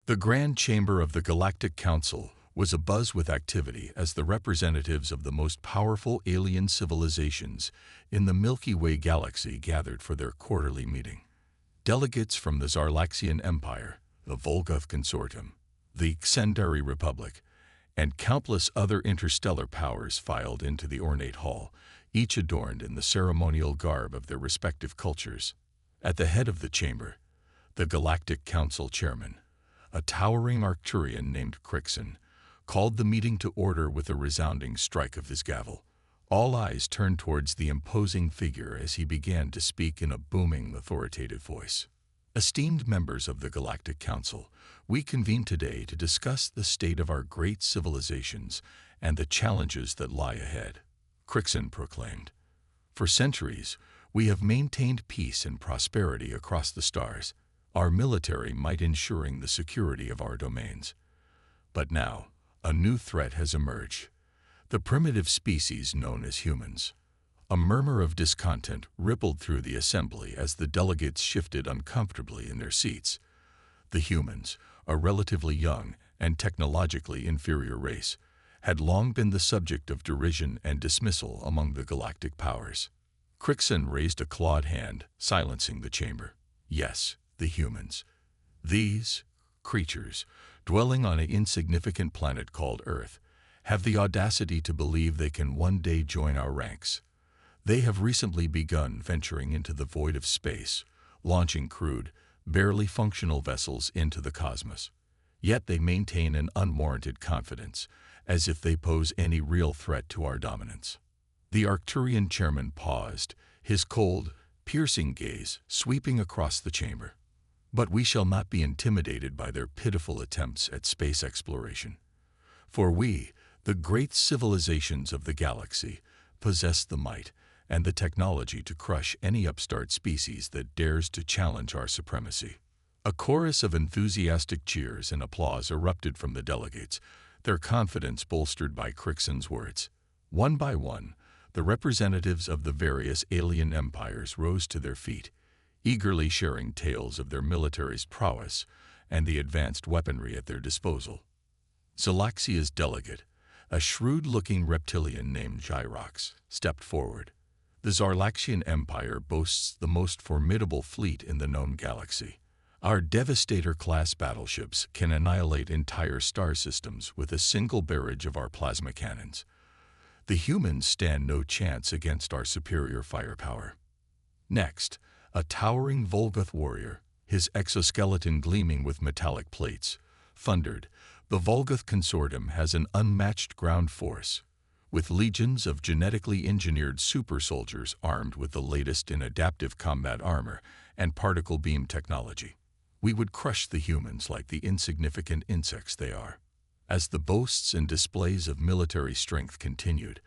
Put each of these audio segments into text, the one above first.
The Grand Chamber of the Galactic Council was abuzz with activity as the representatives of the most powerful alien civilizations in the Milky Way galaxy gathered for their quarterly meeting. Delegates from the Zarlaxian Empire, the Volgoth Consortium, the Xendari Republic, and countless other interstellar powers filed into the ornate hall, each adorned in the ceremonial garb of their respective cultures. At the head of the chamber, the Galactic Council chairman, a towering Arcturian named Crixon, called the meeting to order with a resounding strike of his gavel. All eyes turned towards the imposing figure as he began to speak in a booming, authoritative voice. Esteemed members of the Galactic Council, we convene today to discuss the state of our great civilizations and the challenges that lie ahead, Crixon proclaimed. For centuries, we have maintained peace and prosperity across the stars, our military might ensuring the security of our domains. But now, a new threat has emerged, the primitive species known as humans. A murmur of discontent rippled through the assembly as the delegates shifted uncomfortably in their seats. The humans, a relatively young and technologically inferior race, had long been the subject of derision and dismissal among the galactic powers. Crixon raised a clawed hand, silencing the chamber. Yes, the humans. These creatures, dwelling on an insignificant planet called Earth, have the audacity to believe they can one day join our ranks. They have recently begun venturing into the void of space, launching crude, barely functional vessels into the cosmos. Yet they maintain an unwarranted confidence, as if they pose any real threat to our dominance. The Arcturian chairman paused, his cold, piercing gaze sweeping across the chamber. But we shall not be intimidated by their pitiful attempts at space exploration. For we, the great civilizations of the galaxy, possess the might and the technology to crush any upstart species that dares to challenge our supremacy. A chorus of enthusiastic cheers and applause erupted from the delegates, their confidence bolstered by Crixon's words. One by one, the representatives of the various alien empires rose to their feet, eagerly sharing tales of their military's prowess and the advanced weaponry at their disposal. Zalaxia's delegate, a shrewd-looking reptilian named Gyrox, stepped forward. The Zarlaxian Empire boasts the most formidable fleet in the known galaxy. Our Devastator-class battleships can annihilate entire star systems with a single barrage of our plasma cannons. The humans stand no chance against our superior firepower. Next, a towering Volgoth warrior, his exoskeleton gleaming with metallic plates, thundered, "The Volgoth Consortium has an unmatched ground force. With legions of genetically engineered super soldiers armed with the latest in adaptive combat armor and particle beam technology, we would crush the humans like the insignificant insects they are." As the boasts and displays of military strength continued,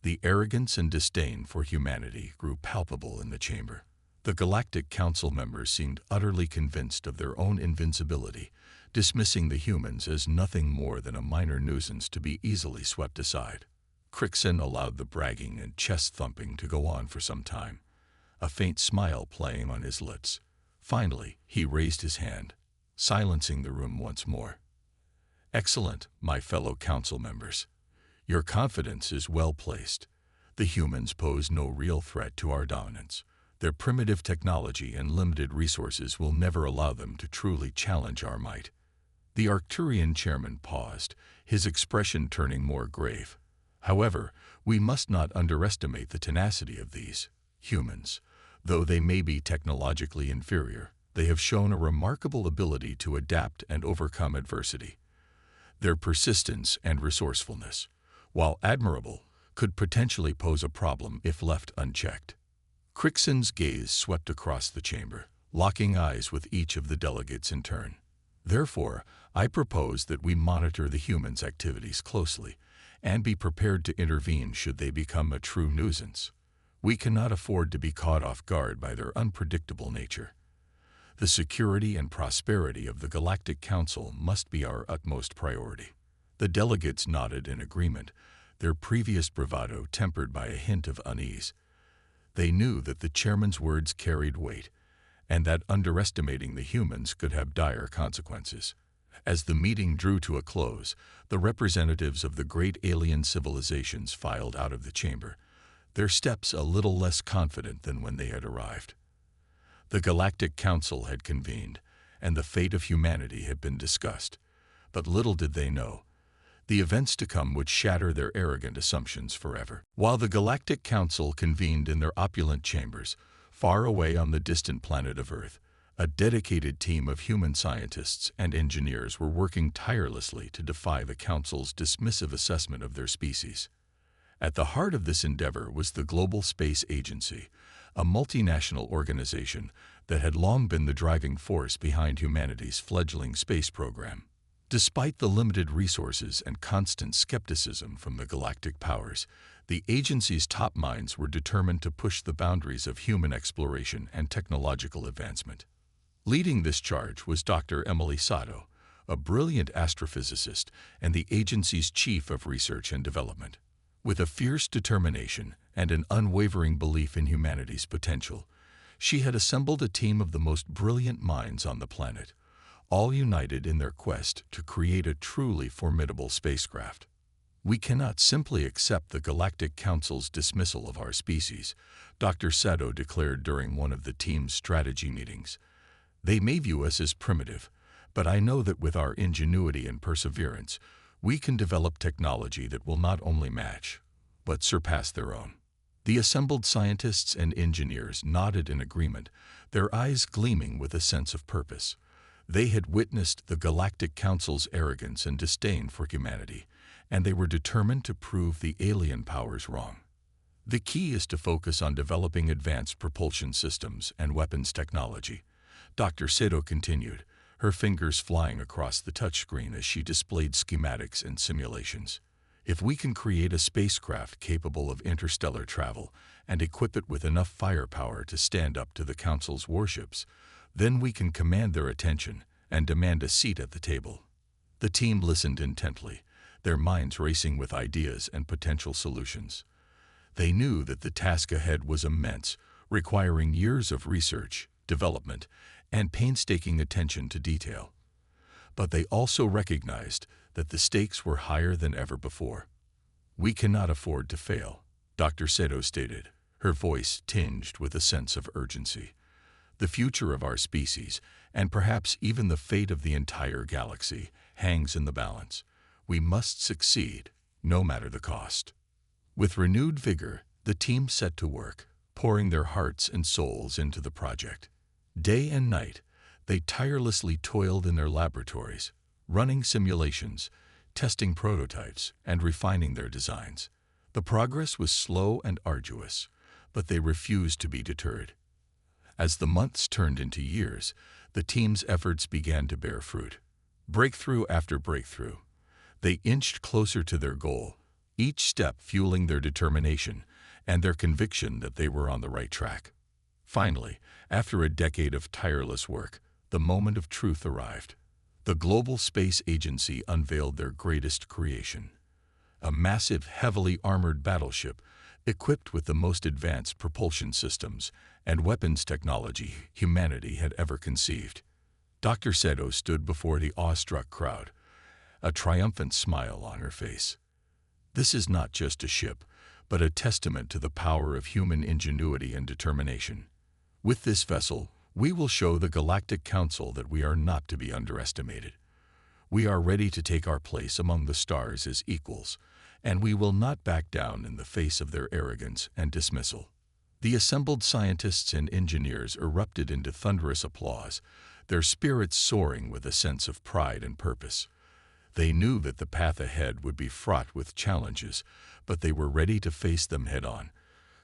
the arrogance and disdain for humanity grew palpable in the chamber. The Galactic Council members seemed utterly convinced of their own invincibility, dismissing the humans as nothing more than a minor nuisance to be easily swept aside. Crixon allowed the bragging and chest-thumping to go on for some time, a faint smile playing on his lips. Finally, he raised his hand, silencing the room once more. "Excellent, my fellow council members. Your confidence is well placed. The humans pose no real threat to our dominance. Their primitive technology and limited resources will never allow them to truly challenge our might." The Arcturian chairman paused, his expression turning more grave. "However, we must not underestimate the tenacity of these humans. Though they may be technologically inferior, they have shown a remarkable ability to adapt and overcome adversity. Their persistence and resourcefulness, while admirable, could potentially pose a problem if left unchecked." Crixon's gaze swept across the chamber, locking eyes with each of the delegates in turn. "Therefore, I propose that we monitor the humans' activities closely and be prepared to intervene should they become a true nuisance. We cannot afford to be caught off guard by their unpredictable nature. The security and prosperity of the Galactic Council must be our utmost priority." The delegates nodded in agreement, their previous bravado tempered by a hint of unease. They knew that the chairman's words carried weight, and that underestimating the humans could have dire consequences. As the meeting drew to a close, the representatives of the great alien civilizations filed out of the chamber, their steps a little less confident than when they had arrived. The Galactic Council had convened, and the fate of humanity had been discussed. But little did they know, the events to come would shatter their arrogant assumptions forever. While the Galactic Council convened in their opulent chambers, far away on the distant planet of Earth, a dedicated team of human scientists and engineers were working tirelessly to defy the Council's dismissive assessment of their species. At the heart of this endeavor was the Global Space Agency, a multinational organization that had long been the driving force behind humanity's fledgling space program. Despite the limited resources and constant skepticism from the galactic powers, the agency's top minds were determined to push the boundaries of human exploration and technological advancement. Leading this charge was Dr. Emily Sato, a brilliant astrophysicist and the agency's chief of research and development. With a fierce determination and an unwavering belief in humanity's potential, she had assembled a team of the most brilliant minds on the planet, all united in their quest to create a truly formidable spacecraft. "We cannot simply accept the Galactic Council's dismissal of our species," Dr. Sato declared during one of the team's strategy meetings. "They may view us as primitive, but I know that with our ingenuity and perseverance, we can develop technology that will not only match, but surpass their own." The assembled scientists and engineers nodded in agreement, their eyes gleaming with a sense of purpose. They had witnessed the Galactic Council's arrogance and disdain for humanity, and they were determined to prove the alien powers wrong. "The key is to focus on developing advanced propulsion systems and weapons technology," Dr. Sato continued, her fingers flying across the touchscreen as she displayed schematics and simulations. "If we can create a spacecraft capable of interstellar travel and equip it with enough firepower to stand up to the Council's warships, then we can command their attention and demand a seat at the table." The team listened intently, their minds racing with ideas and potential solutions. They knew that the task ahead was immense, requiring years of research, development, and painstaking attention to detail. But they also recognized that the stakes were higher than ever before. "We cannot afford to fail," Dr. Sato stated, her voice tinged with a sense of urgency. "The future of our species, and perhaps even the fate of the entire galaxy, hangs in the balance. We must succeed, no matter the cost." With renewed vigor, the team set to work, pouring their hearts and souls into the project. Day and night, they tirelessly toiled in their laboratories, running simulations, testing prototypes, and refining their designs. The progress was slow and arduous, but they refused to be deterred. As the months turned into years, the team's efforts began to bear fruit. Breakthrough after breakthrough, they inched closer to their goal, each step fueling their determination and their conviction that they were on the right track. Finally, after a decade of tireless work, the moment of truth arrived. The Global Space Agency unveiled their greatest creation, a massive, heavily armored battleship equipped with the most advanced propulsion systems and weapons technology humanity had ever conceived. Dr. Sato stood before the awestruck crowd, a triumphant smile on her face. "This is not just a ship, but a testament to the power of human ingenuity and determination. With this vessel, we will show the Galactic Council that we are not to be underestimated. We are ready to take our place among the stars as equals, and we will not back down in the face of their arrogance and dismissal." The assembled scientists and engineers erupted into thunderous applause, their spirits soaring with a sense of pride and purpose. They knew that the path ahead would be fraught with challenges, but they were ready to face them head-on,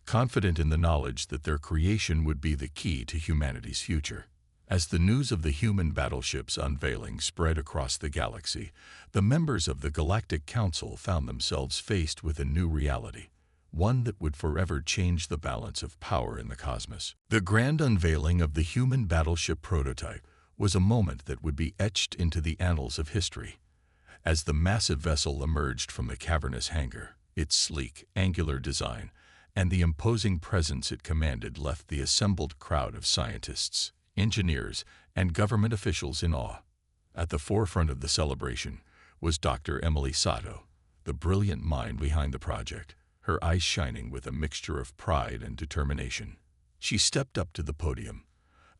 confident in the knowledge that their creation would be the key to humanity's future. As the news of the human battleship's unveiling spread across the galaxy, the members of the Galactic Council found themselves faced with a new reality, one that would forever change the balance of power in the cosmos. The grand unveiling of the human battleship prototype was a moment that would be etched into the annals of history. As the massive vessel emerged from the cavernous hangar, its sleek, angular design and the imposing presence it commanded left the assembled crowd of scientists, engineers, and government officials in awe. At the forefront of the celebration was Dr. Emily Sato, the brilliant mind behind the project, her eyes shining with a mixture of pride and determination. She stepped up to the podium,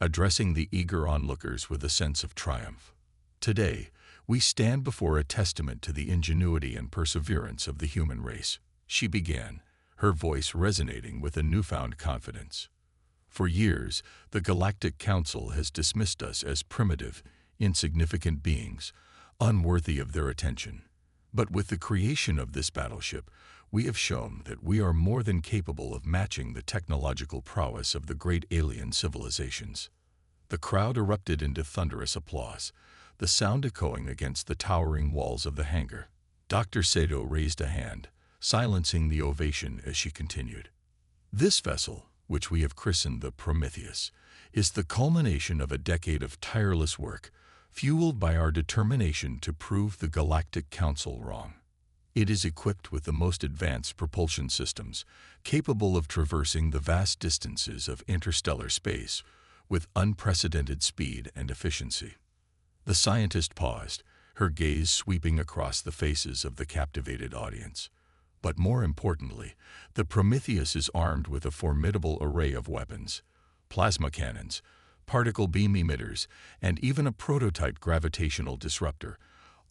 addressing the eager onlookers with a sense of triumph. Today, we stand before a testament to the ingenuity and perseverance of the human race, she began, her voice resonating with a newfound confidence. For years, the Galactic Council has dismissed us as primitive, insignificant beings, unworthy of their attention. But with the creation of this battleship, we have shown that we are more than capable of matching the technological prowess of the great alien civilizations. The crowd erupted into thunderous applause, the sound echoing against the towering walls of the hangar. Dr. Sato raised a hand, silencing the ovation as she continued. This vessel, which we have christened the Prometheus, is the culmination of a decade of tireless work, fueled by our determination to prove the Galactic Council wrong. It is equipped with the most advanced propulsion systems, capable of traversing the vast distances of interstellar space with unprecedented speed and efficiency. The scientist paused, her gaze sweeping across the faces of the captivated audience. But more importantly, the Prometheus is armed with a formidable array of weapons: plasma cannons, particle beam emitters, and even a prototype gravitational disruptor,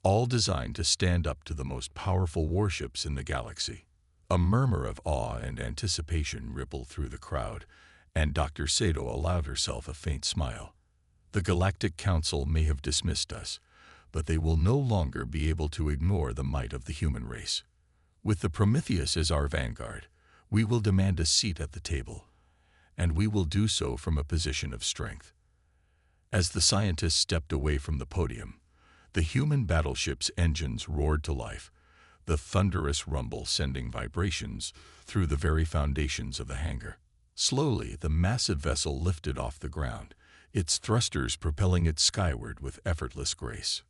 all designed to stand up to the most powerful warships in the galaxy. A murmur of awe and anticipation rippled through the crowd, and Dr. Sato allowed herself a faint smile. The Galactic Council may have dismissed us, but they will no longer be able to ignore the might of the human race. With the Prometheus as our vanguard, we will demand a seat at the table, and we will do so from a position of strength. As the scientists stepped away from the podium, the human battleship's engines roared to life, the thunderous rumble sending vibrations through the very foundations of the hangar. Slowly, the massive vessel lifted off the ground, its thrusters propelling it skyward with effortless grace.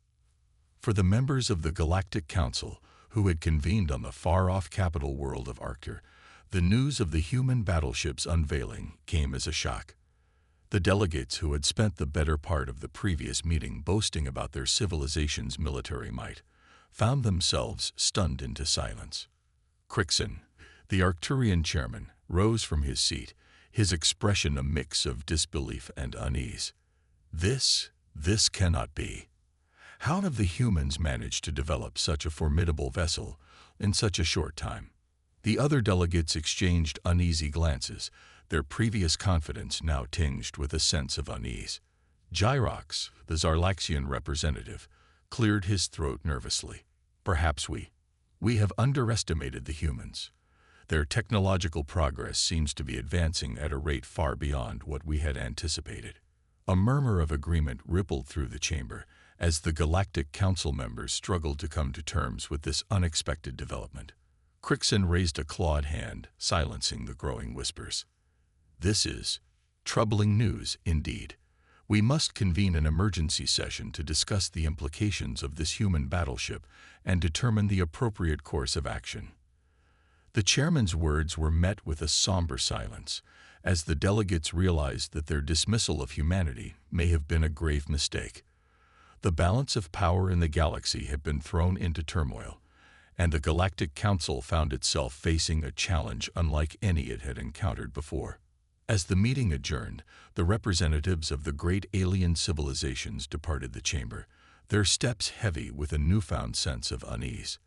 For the members of the Galactic Council, who had convened on the far-off capital world of Arctur, the news of the human battleship's unveiling came as a shock. The delegates, who had spent the better part of the previous meeting boasting about their civilization's military might, found themselves stunned into silence. Crixon, the Arcturian chairman, rose from his seat, his expression a mix of disbelief and unease. This cannot be. How have the humans managed to develop such a formidable vessel in such a short time? The other delegates exchanged uneasy glances, their previous confidence now tinged with a sense of unease. Gyrox, the Zarlaxian representative, cleared his throat nervously. Perhaps we have underestimated the humans. Their technological progress seems to be advancing at a rate far beyond what we had anticipated. A murmur of agreement rippled through the chamber as the Galactic Council members struggled to come to terms with this unexpected development. Crixon raised a clawed hand, silencing the growing whispers. This is troubling news indeed. We must convene an emergency session to discuss the implications of this human battleship and determine the appropriate course of action. The chairman's words were met with a somber silence, as the delegates realized that their dismissal of humanity may have been a grave mistake. The balance of power in the galaxy had been thrown into turmoil, and the Galactic Council found itself facing a challenge unlike any it had encountered before. As the meeting adjourned, the representatives of the great alien civilizations departed the chamber, their steps heavy with a newfound sense of unease.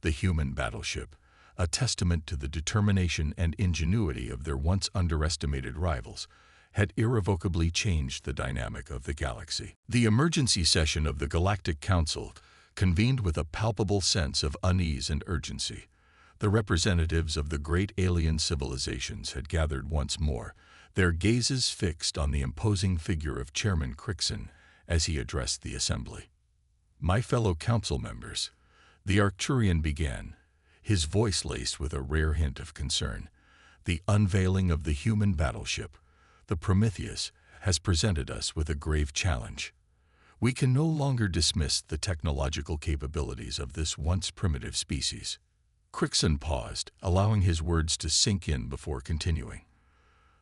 The human battleship, a testament to the determination and ingenuity of their once underestimated rivals, had irrevocably changed the dynamic of the galaxy. The emergency session of the Galactic Council convened with a palpable sense of unease and urgency. The representatives of the great alien civilizations had gathered once more, their gazes fixed on the imposing figure of Chairman Crixon as he addressed the assembly. My fellow council members, the Arcturian began, his voice laced with a rare hint of concern. The unveiling of the human battleship, the Prometheus, has presented us with a grave challenge. We can no longer dismiss the technological capabilities of this once primitive species. Crixon paused, allowing his words to sink in before continuing.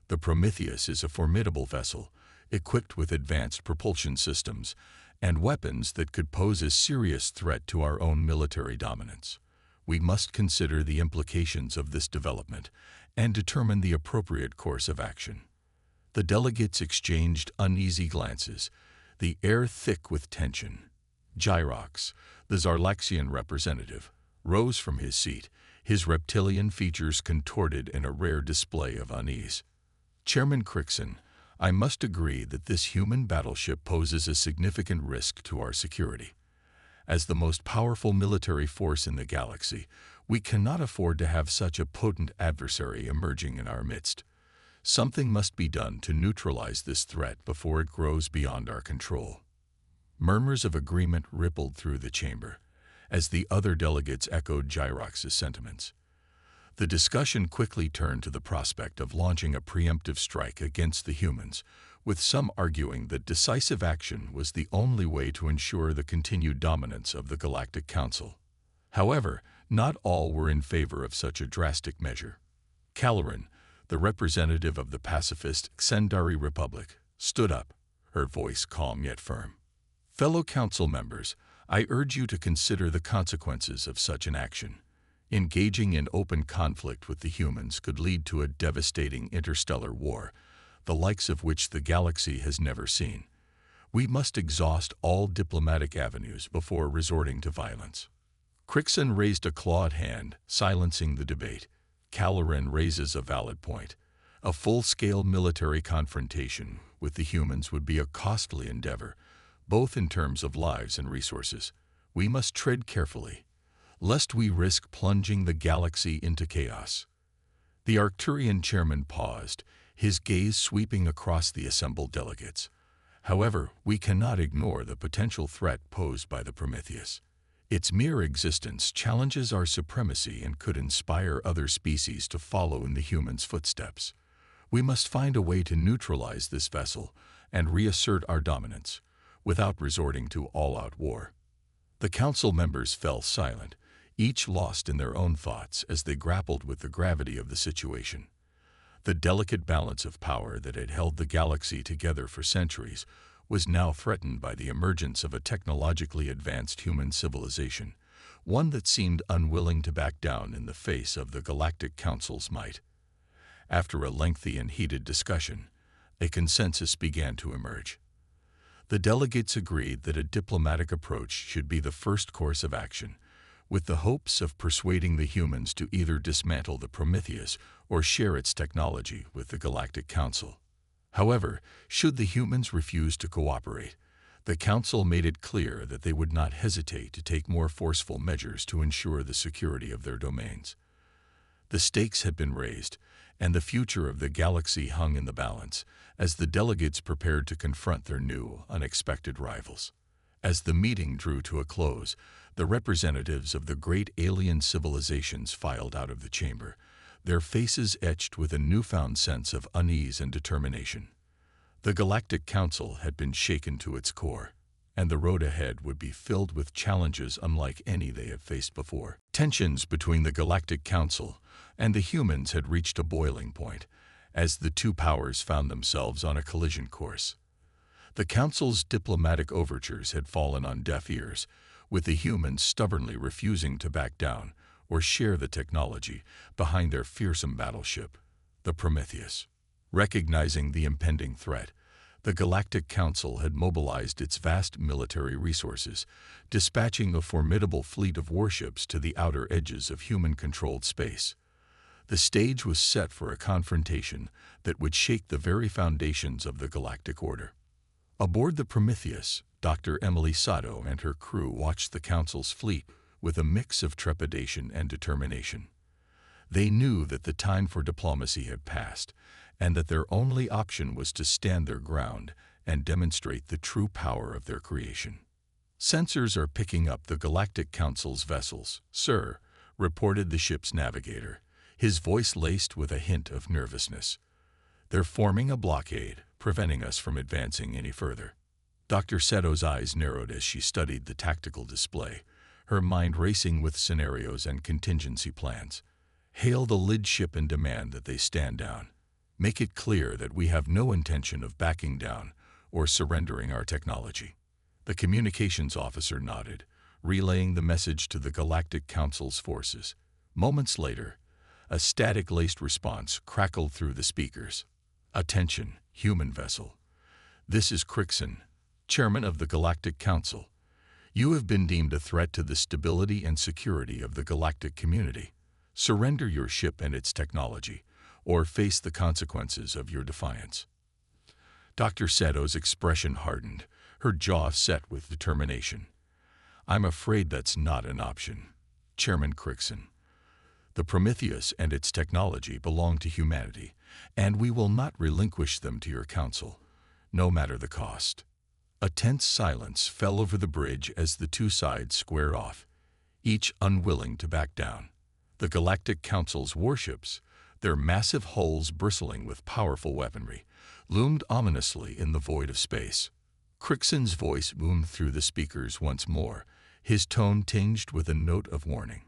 The Prometheus is a formidable vessel, equipped with advanced propulsion systems and weapons that could pose a serious threat to our own military dominance. We must consider the implications of this development and determine the appropriate course of action. The delegates exchanged uneasy glances, the air thick with tension. Gyrox, the Zarlaxian representative, rose from his seat, his reptilian features contorted in a rare display of unease. Chairman Crichton, I must agree that this human battleship poses a significant risk to our security. As the most powerful military force in the galaxy, we cannot afford to have such a potent adversary emerging in our midst. Something must be done to neutralize this threat before it grows beyond our control. Murmurs of agreement rippled through the chamber, as the other delegates echoed Gyrox's sentiments. The discussion quickly turned to the prospect of launching a preemptive strike against the humans, with some arguing that decisive action was the only way to ensure the continued dominance of the Galactic Council. However, not all were in favor of such a drastic measure. Caloran, the representative of the pacifist Xendari Republic, stood up, her voice calm yet firm. Fellow council members, I urge you to consider the consequences of such an action. Engaging in open conflict with the humans could lead to a devastating interstellar war, the likes of which the galaxy has never seen. We must exhaust all diplomatic avenues before resorting to violence. Crichton raised a clawed hand, silencing the debate. Caloran raises a valid point. A full-scale military confrontation with the humans would be a costly endeavor, both in terms of lives and resources. We must tread carefully, lest we risk plunging the galaxy into chaos. The Arcturian chairman paused, his gaze sweeping across the assembled delegates. However, we cannot ignore the potential threat posed by the Prometheus. Its mere existence challenges our supremacy and could inspire other species to follow in the humans' footsteps. We must find a way to neutralize this vessel and reassert our dominance, without resorting to all-out war. The council members fell silent, each lost in their own thoughts as they grappled with the gravity of the situation. The delicate balance of power that had held the galaxy together for centuries was now threatened by the emergence of a technologically advanced human civilization, one that seemed unwilling to back down in the face of the Galactic Council's might. After a lengthy and heated discussion, a consensus began to emerge. The delegates agreed that a diplomatic approach should be the first course of action, with the hopes of persuading the humans to either dismantle the Prometheus or share its technology with the Galactic Council. However, should the humans refuse to cooperate, the Council made it clear that they would not hesitate to take more forceful measures to ensure the security of their domains. The stakes had been raised, and the future of the galaxy hung in the balance as the delegates prepared to confront their new, unexpected rivals. As the meeting drew to a close, the representatives of the great alien civilizations filed out of the chamber, their faces etched with a newfound sense of unease and determination. The Galactic Council had been shaken to its core, and the road ahead would be filled with challenges unlike any they had faced before. Tensions between the Galactic Council and the humans had reached a boiling point, as the two powers found themselves on a collision course. The Council's diplomatic overtures had fallen on deaf ears, with the humans stubbornly refusing to back down or share the technology behind their fearsome battleship, the Prometheus. Recognizing the impending threat, the Galactic Council had mobilized its vast military resources, dispatching a formidable fleet of warships to the outer edges of human-controlled space. The stage was set for a confrontation that would shake the very foundations of the galactic order. Aboard the Prometheus, Dr. Emily Sato and her crew watched the Council's fleet with a mix of trepidation and determination. They knew that the time for diplomacy had passed, and that their only option was to stand their ground and demonstrate the true power of their creation. "Sensors are picking up the Galactic Council's vessels, sir," reported the ship's navigator, his voice laced with a hint of nervousness. "They're forming a blockade, preventing us from advancing any further." Dr. Seto's eyes narrowed as she studied the tactical display, her mind racing with scenarios and contingency plans. "Hail the lid ship and demand that they stand down. Make it clear that we have no intention of backing down or surrendering our technology." The communications officer nodded, relaying the message to the Galactic Council's forces. Moments later, a static-laced response crackled through the speakers. "Attention, human vessel. This is Crixon, chairman of the Galactic Council. You have been deemed a threat to the stability and security of the galactic community. Surrender your ship and its technology, or face the consequences of your defiance." Dr. Sato's expression hardened, her jaw set with determination. "I'm afraid that's not an option, Chairman Crixon. The Prometheus and its technology belong to humanity, and we will not relinquish them to your council, no matter the cost." A tense silence fell over the bridge as the two sides squared off, each unwilling to back down. The Galactic Council's warships, their massive hulls bristling with powerful weaponry, loomed ominously in the void of space. Crixon's voice boomed through the speakers once more, his tone tinged with a note of warning.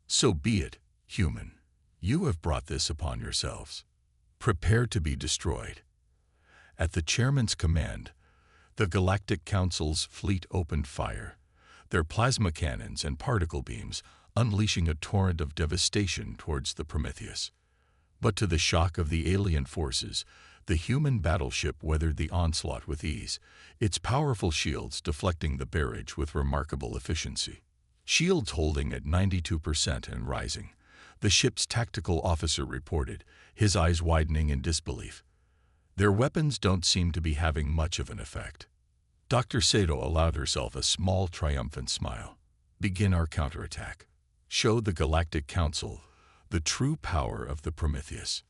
"So be it, human. You have brought this upon yourselves. Prepare to be destroyed." At the chairman's command, the Galactic Council's fleet opened fire, their plasma cannons and particle beams unleashing a torrent of devastation towards the Prometheus. But to the shock of the alien forces, the human battleship weathered the onslaught with ease, its powerful shields deflecting the barrage with remarkable efficiency. Shields holding at 92% and rising, the ship's tactical officer reported, his eyes widening in disbelief. "Their weapons don't seem to be having much of an effect." Dr. Sato allowed herself a small, triumphant smile. "Begin our counterattack. Show the Galactic Council the true power of the Prometheus."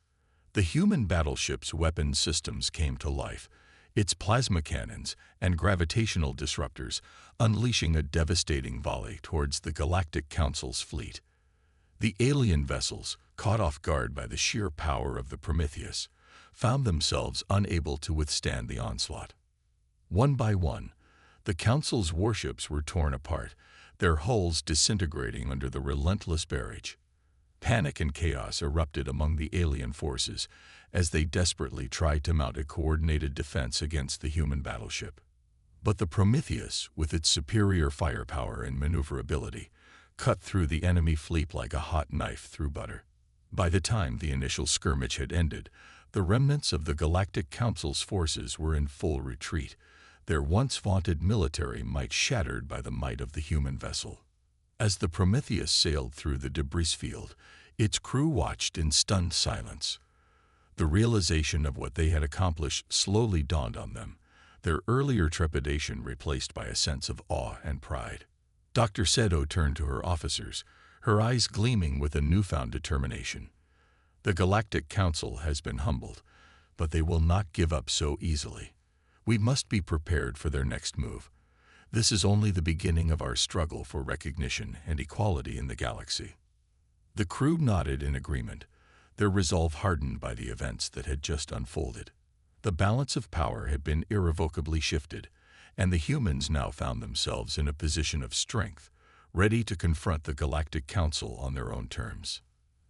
The human battleship's weapon systems came to life, its plasma cannons and gravitational disruptors unleashing a devastating volley towards the Galactic Council's fleet. The alien vessels, caught off guard by the sheer power of the Prometheus, found themselves unable to withstand the onslaught. One by one, the Council's warships were torn apart, their hulls disintegrating under the relentless barrage. Panic and chaos erupted among the alien forces as they desperately tried to mount a coordinated defense against the human battleship. But the Prometheus, with its superior firepower and maneuverability, cut through the enemy fleet like a hot knife through butter. By the time the initial skirmish had ended, the remnants of the Galactic Council's forces were in full retreat, their once vaunted military might shattered by the might of the human vessel. As the Prometheus sailed through the debris field, its crew watched in stunned silence. The realization of what they had accomplished slowly dawned on them, their earlier trepidation replaced by a sense of awe and pride. Dr. Sato turned to her officers, her eyes gleaming with a newfound determination. "The Galactic Council has been humbled, but they will not give up so easily. We must be prepared for their next move. This is only the beginning of our struggle for recognition and equality in the galaxy." The crew nodded in agreement, their resolve hardened by the events that had just unfolded. The balance of power had been irrevocably shifted, and the humans now found themselves in a position of strength, ready to confront the Galactic Council on their own terms.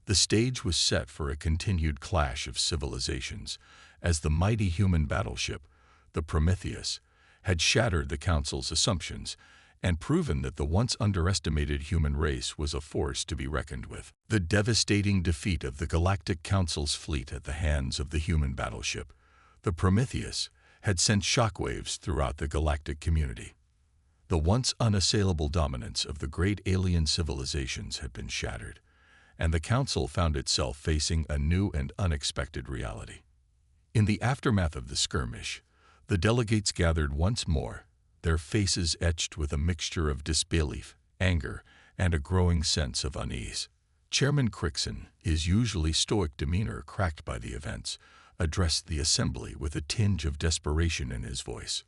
The stage was set for a continued clash of civilizations, as the mighty human battleship, the Prometheus, had shattered the Council's assumptions and proven that the once underestimated human race was a force to be reckoned with. The devastating defeat of the Galactic Council's fleet at the hands of the human battleship, the Prometheus, had sent shockwaves throughout the galactic community. The once unassailable dominance of the great alien civilizations had been shattered, and the Council found itself facing a new and unexpected reality. In the aftermath of the skirmish, the delegates gathered once more, their faces etched with a mixture of disbelief, anger, and a growing sense of unease. Chairman Crixon, his usually stoic demeanor cracked by the events, addressed the assembly with a tinge of desperation in his voice.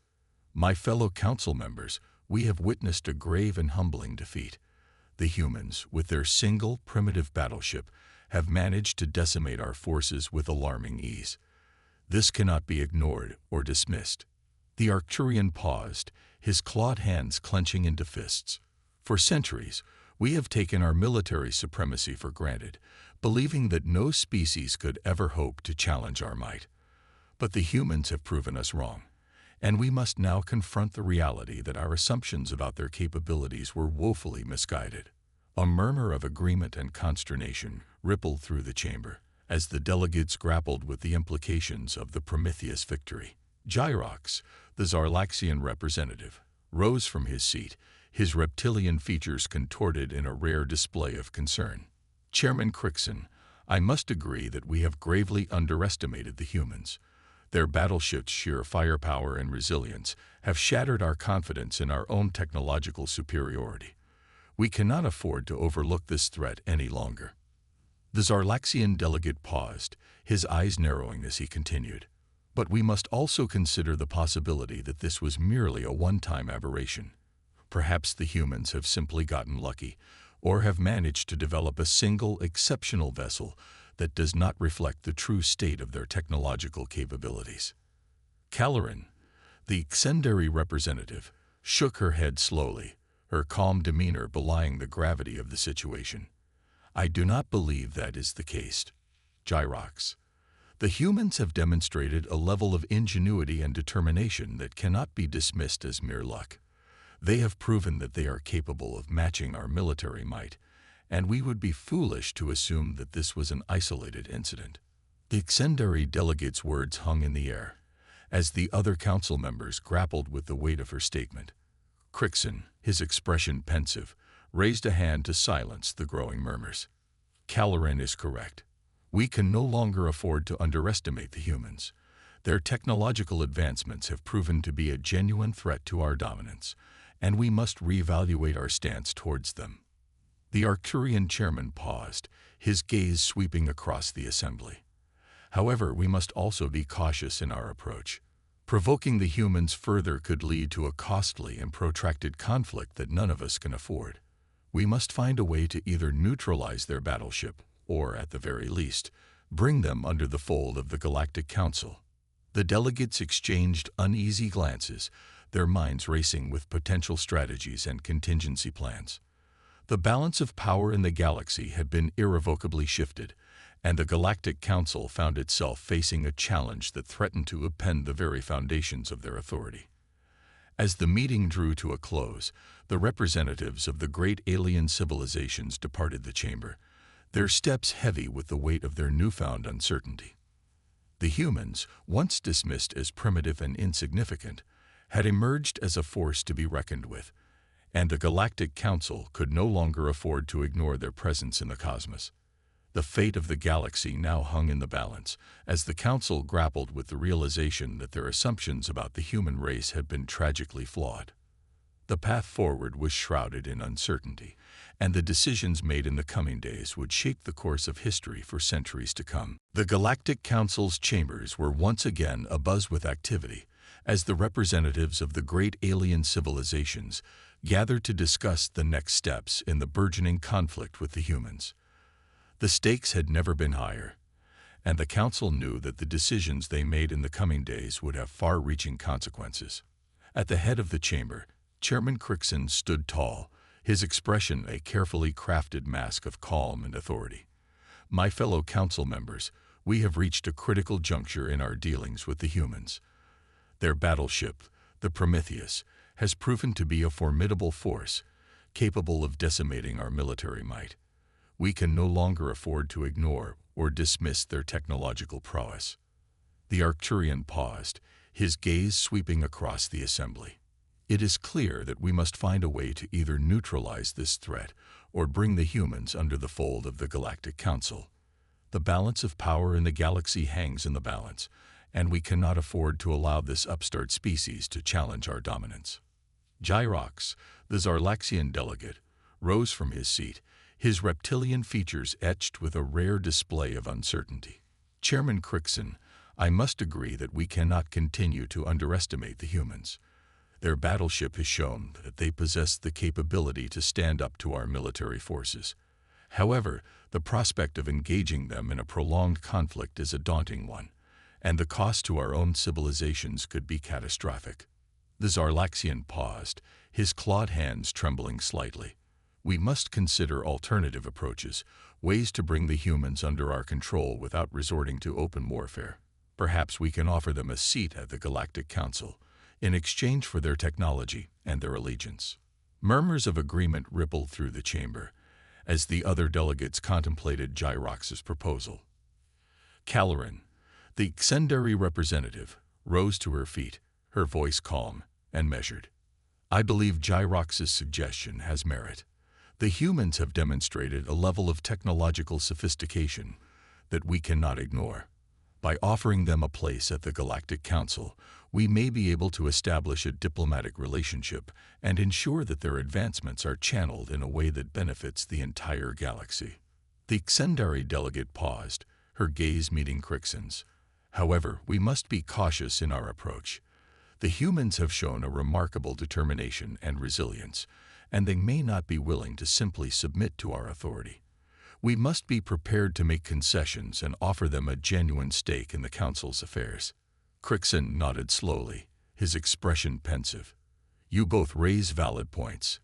"My fellow council members, we have witnessed a grave and humbling defeat. The humans, with their single, primitive battleship, have managed to decimate our forces with alarming ease. This cannot be ignored or dismissed." The Arcturian paused, his clawed hands clenching into fists. "For centuries, we have taken our military supremacy for granted, believing that no species could ever hope to challenge our might. But the humans have proven us wrong, and we must now confront the reality that our assumptions about their capabilities were woefully misguided. A murmur of agreement and consternation rippled through the chamber as the delegates grappled with the implications of the Prometheus victory. Gyrox, the Zarlaxian representative, rose from his seat, his reptilian features contorted in a rare display of concern. Chairman Crixon, I must agree that we have gravely underestimated the humans. Their battleship's sheer firepower and resilience have shattered our confidence in our own technological superiority. We cannot afford to overlook this threat any longer. The Zarlaxian delegate paused, his eyes narrowing as he continued. But we must also consider the possibility that this was merely a one-time aberration. Perhaps the humans have simply gotten lucky, or have managed to develop a single, exceptional vessel that does not reflect the true state of their technological capabilities. Caloran, the Xendary representative, shook her head slowly, her calm demeanor belying the gravity of the situation. I do not believe that is the case. Gyrox. The humans have demonstrated a level of ingenuity and determination that cannot be dismissed as mere luck. They have proven that they are capable of matching our military might, and we would be foolish to assume that this was an isolated incident. The Xendary delegate's words hung in the air, as the other council members grappled with the weight of her statement. Crixon, his expression pensive, raised a hand to silence the growing murmurs. Caloran is correct. We can no longer afford to underestimate the humans. Their technological advancements have proven to be a genuine threat to our dominance, and we must reevaluate our stance towards them. The Arcturian chairman paused, his gaze sweeping across the assembly. However, we must also be cautious in our approach. Provoking the humans further could lead to a costly and protracted conflict that none of us can afford. We must find a way to either neutralize their battleship, or, at the very least, bring them under the fold of the Galactic Council. The delegates exchanged uneasy glances, their minds racing with potential strategies and contingency plans. The balance of power in the galaxy had been irrevocably shifted, and the Galactic Council found itself facing a challenge that threatened to upend the very foundations of their authority. As the meeting drew to a close, the representatives of the great alien civilizations departed the chamber, their steps heavy with the weight of their newfound uncertainty. The humans, once dismissed as primitive and insignificant, had emerged as a force to be reckoned with, and the Galactic Council could no longer afford to ignore their presence in the cosmos. The fate of the galaxy now hung in the balance, as the Council grappled with the realization that their assumptions about the human race had been tragically flawed. The path forward was shrouded in uncertainty, and the decisions made in the coming days would shape the course of history for centuries to come. The Galactic Council's chambers were once again abuzz with activity, as the representatives of the great alien civilizations gathered to discuss the next steps in the burgeoning conflict with the humans. The stakes had never been higher, and the Council knew that the decisions they made in the coming days would have far-reaching consequences. At the head of the chamber, Chairman Crixon stood tall, his expression a carefully crafted mask of calm and authority. My fellow council members, we have reached a critical juncture in our dealings with the humans. Their battleship, the Prometheus, has proven to be a formidable force, capable of decimating our military might. We can no longer afford to ignore or dismiss their technological prowess. The Arcturian paused, his gaze sweeping across the assembly. It is clear that we must find a way to either neutralize this threat or bring the humans under the fold of the Galactic Council. The balance of power in the galaxy hangs in the balance, and we cannot afford to allow this upstart species to challenge our dominance. Gyrox, the Zarlaxian delegate, rose from his seat, his reptilian features etched with a rare display of uncertainty. Chairman Crixon, I must agree that we cannot continue to underestimate the humans. Their battleship has shown that they possess the capability to stand up to our military forces. However, the prospect of engaging them in a prolonged conflict is a daunting one, and the cost to our own civilizations could be catastrophic. The Zarlaxian paused, his clawed hands trembling slightly. We must consider alternative approaches, ways to bring the humans under our control without resorting to open warfare. Perhaps we can offer them a seat at the Galactic Council, in exchange for their technology and their allegiance. Murmurs of agreement rippled through the chamber as the other delegates contemplated Gyrox's proposal. Caloran, the Xendari representative, rose to her feet, her voice calm and measured. I believe Gyrox's suggestion has merit. The humans have demonstrated a level of technological sophistication that we cannot ignore. By offering them a place at the Galactic Council, we may be able to establish a diplomatic relationship and ensure that their advancements are channeled in a way that benefits the entire galaxy. The Xendari delegate paused, her gaze meeting Crixon's. However, we must be cautious in our approach. The humans have shown a remarkable determination and resilience, and they may not be willing to simply submit to our authority. We must be prepared to make concessions and offer them a genuine stake in the Council's affairs. Crixon nodded slowly, his expression pensive. You both raise valid points.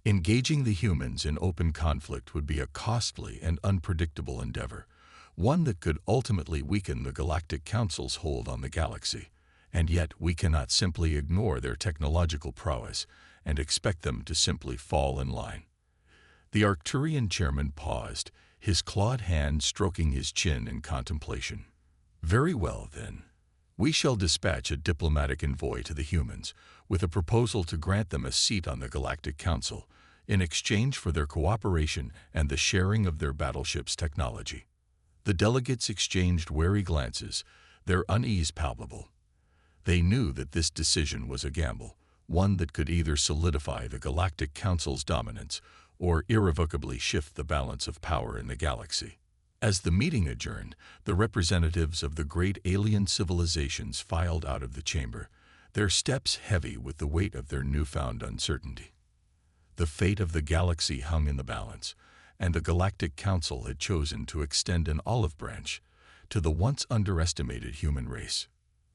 Engaging the humans in open conflict would be a costly and unpredictable endeavor, one that could ultimately weaken the Galactic Council's hold on the galaxy. And yet we cannot simply ignore their technological prowess and expect them to simply fall in line. The Arcturian chairman paused, his clawed hand stroking his chin in contemplation. Very well, then. We shall dispatch a diplomatic envoy to the humans with a proposal to grant them a seat on the Galactic Council in exchange for their cooperation and the sharing of their battleship's technology. The delegates exchanged wary glances, their unease palpable. They knew that this decision was a gamble, one that could either solidify the Galactic Council's dominance or irrevocably shift the balance of power in the galaxy. As the meeting adjourned, the representatives of the great alien civilizations filed out of the chamber, their steps heavy with the weight of their newfound uncertainty. The fate of the galaxy hung in the balance, and the Galactic Council had chosen to extend an olive branch to the once underestimated human race.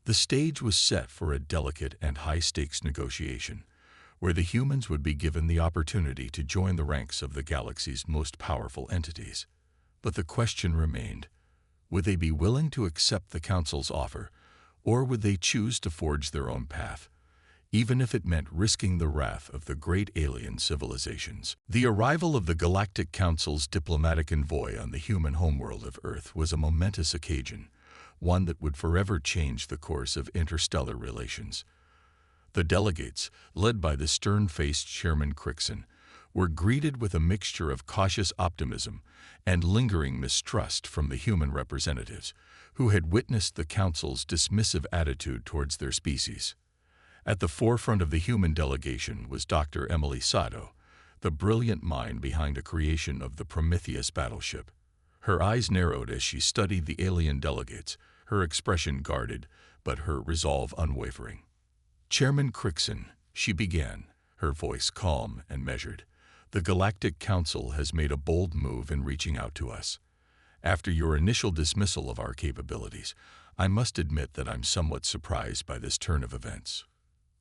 The stage was set for a delicate and high-stakes negotiation, where the humans would be given the opportunity to join the ranks of the galaxy's most powerful entities. But the question remained, would they be willing to accept the Council's offer, or would they choose to forge their own path, even if it meant risking the wrath of the great alien civilizations? The arrival of the Galactic Council's diplomatic envoy on the human homeworld of Earth was a momentous occasion, one that would forever change the course of interstellar relations. The delegates, led by the stern-faced Chairman Crixon, were greeted with a mixture of cautious optimism and lingering mistrust from the human representatives, who had witnessed the Council's dismissive attitude towards their species. At the forefront of the human delegation was Dr. Emily Sato, the brilliant mind behind the creation of the Prometheus battleship. Her eyes narrowed as she studied the alien delegates, her expression guarded, but her resolve unwavering. Chairman Crixon, she began, her voice calm and measured. The Galactic Council has made a bold move in reaching out to us. After your initial dismissal of our capabilities, I must admit that I'm somewhat surprised by this turn of events.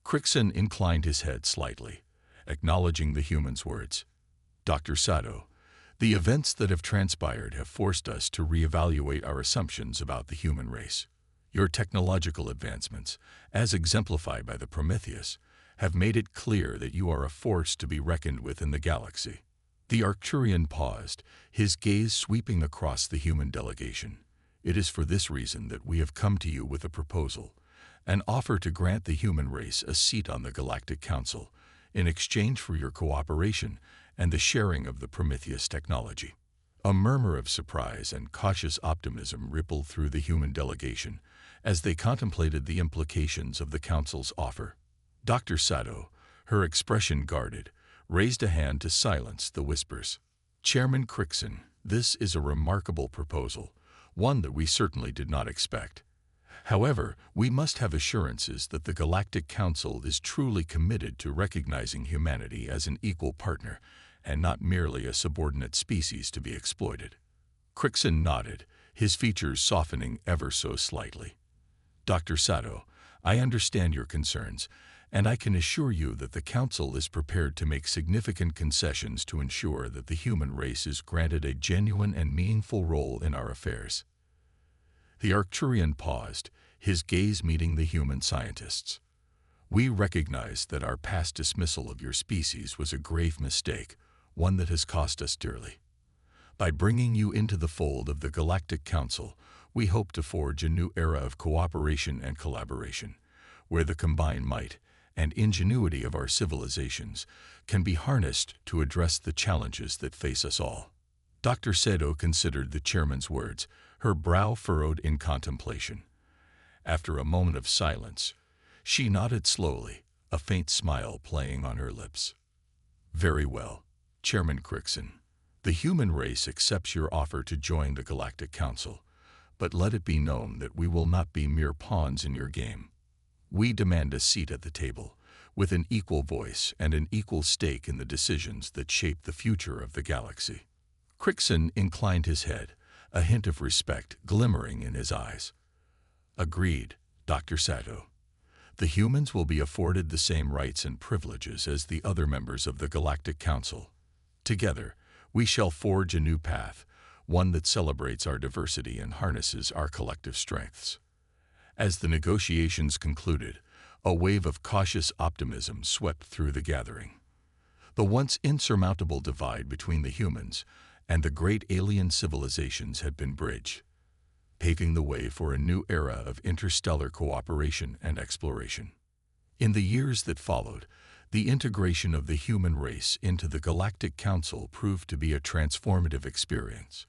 Crixon inclined his head slightly, acknowledging the human's words. Dr. Sato, the events that have transpired have forced us to reevaluate our assumptions about the human race. Your technological advancements, as exemplified by the Prometheus, have made it clear that you are a force to be reckoned with in the galaxy. The Arcturian paused, his gaze sweeping across the human delegation. It is for this reason that we have come to you with a proposal, an offer to grant the human race a seat on the Galactic Council in exchange for your cooperation and the sharing of the Prometheus technology. A murmur of surprise and cautious optimism rippled through the human delegation as they contemplated the implications of the Council's offer. Dr. Sato, her expression guarded, raised a hand to silence the whispers. Chairman Crixon, this is a remarkable proposal, one that we certainly did not expect. However, we must have assurances that the Galactic Council is truly committed to recognizing humanity as an equal partner and not merely a subordinate species to be exploited. Crixon nodded, his features softening ever so slightly. Dr. Sato, I understand your concerns, and I can assure you that the Council is prepared to make significant concessions to ensure that the human race is granted a genuine and meaningful role in our affairs. The Arcturian paused, his gaze meeting the human scientists. We recognize that our past dismissal of your species was a grave mistake, one that has cost us dearly. By bringing you into the fold of the Galactic Council, we hope to forge a new era of cooperation and collaboration, where the combined might and ingenuity of our civilizations can be harnessed to address the challenges that face us all. Dr. Seto considered the chairman's words, her brow furrowed in contemplation. After a moment of silence, she nodded slowly, a faint smile playing on her lips. Very well, Chairman Crichton. The human race accepts your offer to join the Galactic Council, but let it be known that we will not be mere pawns in your game. We demand a seat at the table, with an equal voice and an equal stake in the decisions that shape the future of the galaxy. Crichton inclined his head, a hint of respect glimmering in his eyes. Agreed, Dr. Sato. The humans will be afforded the same rights and privileges as the other members of the Galactic Council. Together, we shall forge a new path, one that celebrates our diversity and harnesses our collective strengths. As the negotiations concluded, a wave of cautious optimism swept through the gathering. The once insurmountable divide between the humans and the great alien civilizations had been bridged, paving the way for a new era of interstellar cooperation and exploration. In the years that followed, the integration of the human race into the Galactic Council proved to be a transformative experience.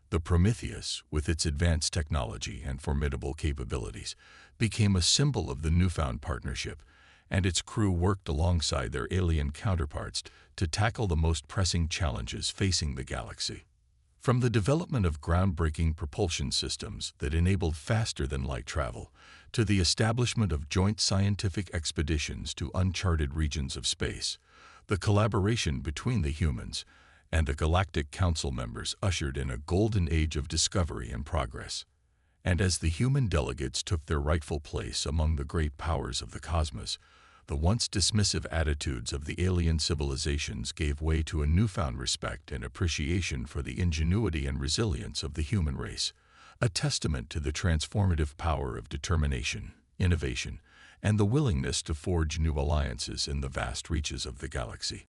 The Prometheus, with its advanced technology and formidable capabilities, became a symbol of the newfound partnership, and its crew worked alongside their alien counterparts to tackle the most pressing challenges facing the galaxy. From the development of groundbreaking propulsion systems that enabled faster-than-light travel, to the establishment of joint scientific expeditions to uncharted regions of space, the collaboration between the humans and the Galactic Council members ushered in a golden age of discovery and progress. And as the human delegates took their rightful place among the great powers of the cosmos, the once dismissive attitudes of the alien civilizations gave way to a newfound respect and appreciation for the ingenuity and resilience of the human race, a testament to the transformative power of determination, innovation, and the willingness to forge new alliances in the vast reaches of the galaxy.